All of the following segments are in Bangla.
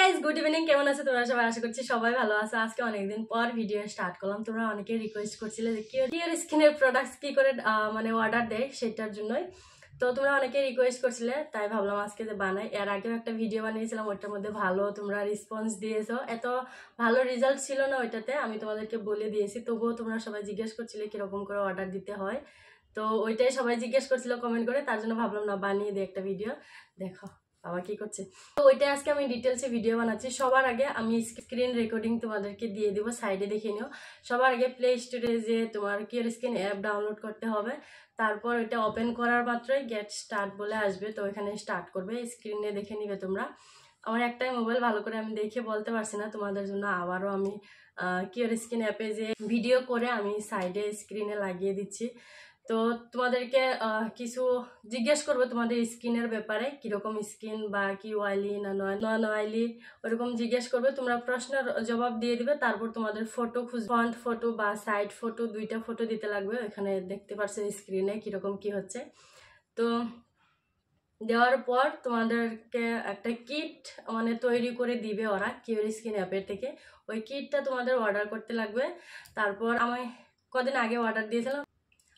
Guys, good evening. কেমন আছো তোমরা সবাই? আশা করছি সবাই ভালো আছো। আজকে অনেকদিন পর ভিডিও স্টার্ট করলাম। তোমরা অনেকে রিকোয়েস্ট করছিলে যে কিওর স্কিনের প্রোডাক্টস কি করে মানে অর্ডার দেয়, সেটার জন্যই। তো তোমরা অনেকে রিকোয়েস্ট করছিলে, তাই ভাবলাম আজকে যে বানাই। এর আগেও একটা ভিডিও বানিয়েছিলাম, ওইটার মধ্যে ভালো তোমরা রেসপন্স দিয়েছো। এত ভালো রেজাল্ট ছিল না ওইটাতে, আমি তোমাদেরকে বলে দিয়েছি। তবুও তোমরা সবাই জিজ্ঞেস করছিলে কিরকম করে অর্ডার দিতে হয়। তো ওইটাই সবাই জিজ্ঞেস করছিল কমেন্ট করে, তার জন্য ভাবলাম না বানিয়ে দিই একটা ভিডিও। দেখো বাবা কি করছে। তো ওইটা আজকে আমি ডিটেলসে ভিডিও বানাচ্ছি। সবার আগে আমি স্ক্রিন রেকর্ডিং তোমাদেরকে দিয়ে দিব, সাইডে দেখে নিও। সবার আগে প্লে স্টোরে যে তোমার কিওর স্কিন অ্যাপ ডাউনলোড করতে হবে। তারপর ওইটা ওপেন করার মাত্রই গেট স্টার্ট বলে আসবে, তো ওইখানে স্টার্ট করবে। স্ক্রিনে দেখে নিবে তোমরা। আমার একটাই মোবাইল, ভালো করে আমি দেখে বলতে পারছি না, তোমাদের জন্য আবারও আমি কিওর স্কিন অ্যাপে যে ভিডিও করে আমি সাইডে স্ক্রিনে লাগিয়ে দিচ্ছি। তো তোমাদেরকে কিছু জিজ্ঞেস করবো তোমাদের স্কিনের ব্যাপারে, কিরকম স্কিন বা কি অয়েলি না নন অয়েলি, ওরকম জিজ্ঞেস করবে। তোমরা প্রশ্নের জবাব দিয়ে দিবে। তারপর তোমাদের ফটো ফ্রন্ট ফটো বা সাইড ফটো, দুইটা ফটো দিতে লাগবে। এখানে দেখতে পাচ্ছ স্ক্রিনে কিরকম কি হচ্ছে। তো দেওয়ার পর তোমাদেরকে একটা কিট মানে তৈরি করে দিবে ওরা কিওর স্কিন অ্যাপের থেকে। ওই কিটটা তোমাদের অর্ডার করতে লাগবে। তারপর আমি কদিন আগে অর্ডার দিয়েছিলাম,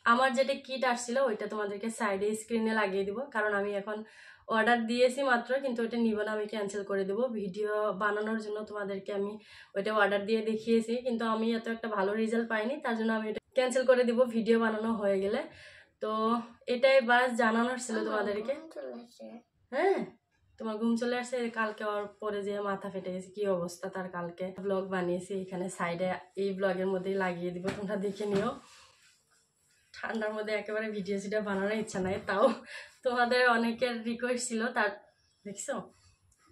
আমার যেটা কিট আসছিল ওইটা তোমাদেরকে সাইডে স্ক্রিনে লাগিয়ে দিব। কারণ আমি এখন অর্ডার দিয়েছি মাত্র, কিন্তু ওইটা নিব না, আমি ক্যান্সেল করে দেবো। ভিডিও বানানোর জন্য তোমাদেরকে আমি ওইটা অর্ডার দিয়ে দেখিয়েছি, কিন্তু আমি এত একটা ভালো রেজাল্ট পাইনি, তার জন্য আমি এটা ক্যান্সেল করে দিব ভিডিও বানানো হয়ে গেলে। তো এটাই বাস জানানোর ছিল তোমাদেরকে। হ্যাঁ, তোমার ঘুম চলে আসছে। কালকে ওর পরে যে মাথা ফেটে গেছে, কি অবস্থা তার। কালকে ব্লগ বানিয়েছি, এখানে সাইডে এই ব্লগের মধ্যেই লাগিয়ে দিব, তোমরা দেখে নিও। ঠান্ডার মধ্যে একেবারে ভিডিও সিডিও বানানোর ইচ্ছা নাই, তাও তোমাদের অনেকের রিকোয়েস্ট ছিল। তার দেখছো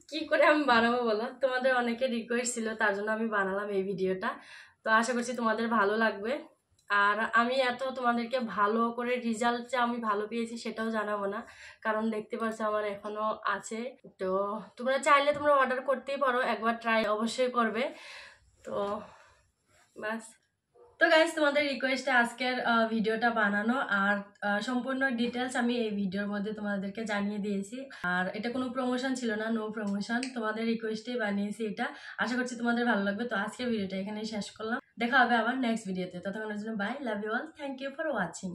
কি করে আমি বানাবো বলো, তোমাদের অনেকের রিকোয়েস্ট ছিল, তার জন্য আমি বানালাম এই ভিডিওটা। তো আশা করছি তোমাদের ভালো লাগবে। আর আমি এত তোমাদেরকে ভালো করে রেজাল্ট যে আমি ভালো পেয়েছি সেটাও জানাবো না, কারণ দেখতে পাচ্ছ আমার এখনো আছে। তো তোমরা চাইলে তোমরা অর্ডার করতেই পারো, একবার ট্রাই অবশ্যই করবে। তো বাস। তো গাইস, তোমাদের রিকোয়েস্টে আজকের ভিডিওটা বানানো। আর সম্পূর্ণ ডিটেলস আমি এই ভিডিওর মধ্যে তোমাদেরকে জানিয়ে দিয়েছি। আর এটা কোনো প্রমোশন ছিল না, নো প্রমোশন, তোমাদের রিকোয়েস্টেই বানিয়েছি এটা। আশা করছি তোমাদের ভালো লাগবে। তো আজকের ভিডিওটা এখানেই শেষ করলাম, দেখা হবে আবার নেক্সট ভিডিওতে। ততক্ষণের জন্য bye, love you all, thank you for watching.